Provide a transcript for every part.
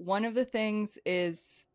one of the things is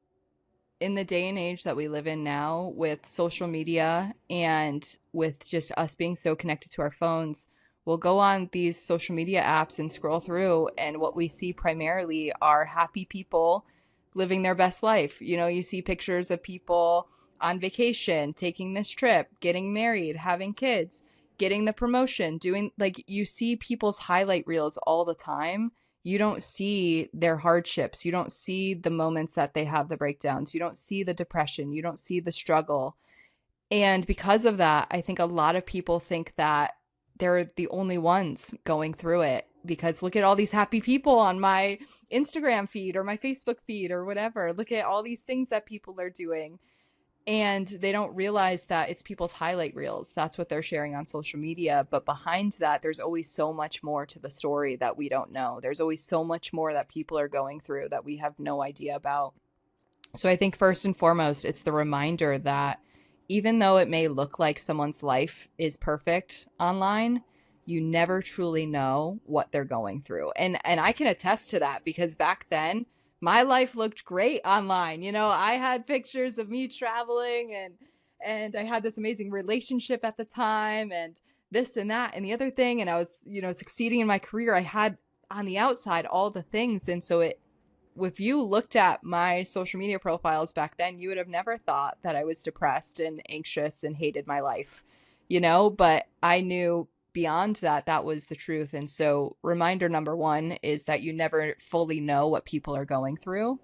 in the day and age that we live in now with social media and with just us being so connected to our phones, we'll go on these social media apps and scroll through, and what we see primarily are happy people living their best life. You know, you see pictures of people on vacation, taking this trip, getting married, having kids, getting the promotion, doing like you see people's highlight reels all the time. You don't see their hardships. You don't see the moments that they have the breakdowns. You don't see the depression. You don't see the struggle. And because of that, I think a lot of people think that they're the only ones going through it because look at all these happy people on my Instagram feed or my Facebook feed or whatever. Look at all these things that people are doing. And they don't realize that it's people's highlight reels. That's what they're sharing on social media. But behind that, there's always so much more to the story that we don't know. There's always so much more that people are going through that we have no idea about. So I think first and foremost, it's the reminder that even though it may look like someone's life is perfect online, you never truly know what they're going through. And I can attest to that because back then my life looked great online. You know, I had pictures of me traveling and I had this amazing relationship at the time and this and that and the other thing, and I was, you know, succeeding in my career. I had on the outside all the things, and so if you looked at my social media profiles back then, you would have never thought that I was depressed and anxious and hated my life, you know, but I knew beyond that, that was the truth. And so reminder number one is that you never fully know what people are going through.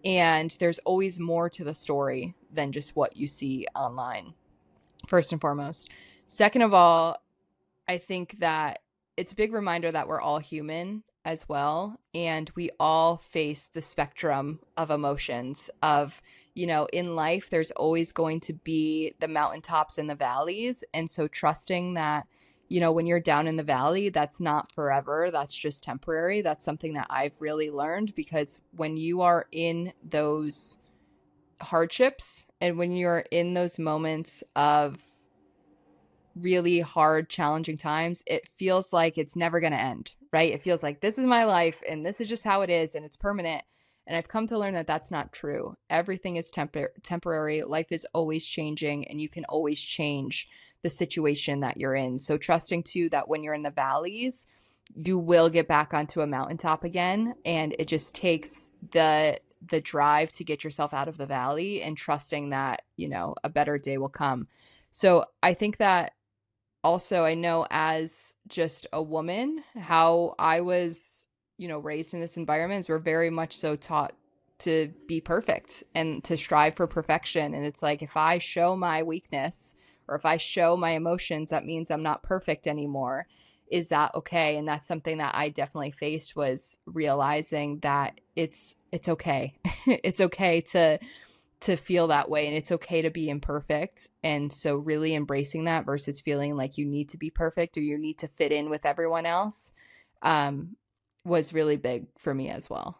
And there's always more to the story than just what you see online, first and foremost. Second of all, I think that it's a big reminder that we're all human as well. And we all face the spectrum of emotions of, you know, in life, there's always going to be the mountaintops and the valleys. And so trusting that, you know, when you're down in the valley, that's not forever. That's just temporary. That's something that I've really learned because when you are in those hardships and when you're in those moments of really hard, challenging times, it feels like it's never going to end, right? It feels like this is my life and this is just how it is and it's permanent. And I've come to learn that that's not true. Everything is temporary. Life is always changing and you can always change the situation that you're in. So trusting too that when you're in the valleys, you will get back onto a mountaintop again. And it just takes the drive to get yourself out of the valley and trusting that, you know, a better day will come. So I think that also I know as just a woman, how I was, you know, raised in this environment is we're very much so taught to be perfect and to strive for perfection. And it's like, if I show my weakness or if I show my emotions, that means I'm not perfect anymore. Is that okay? And that's something that I definitely faced, was realizing that it's okay. It's okay to feel that way and it's okay to be imperfect. And so really embracing that versus feeling like you need to be perfect or you need to fit in with everyone else was really big for me as well.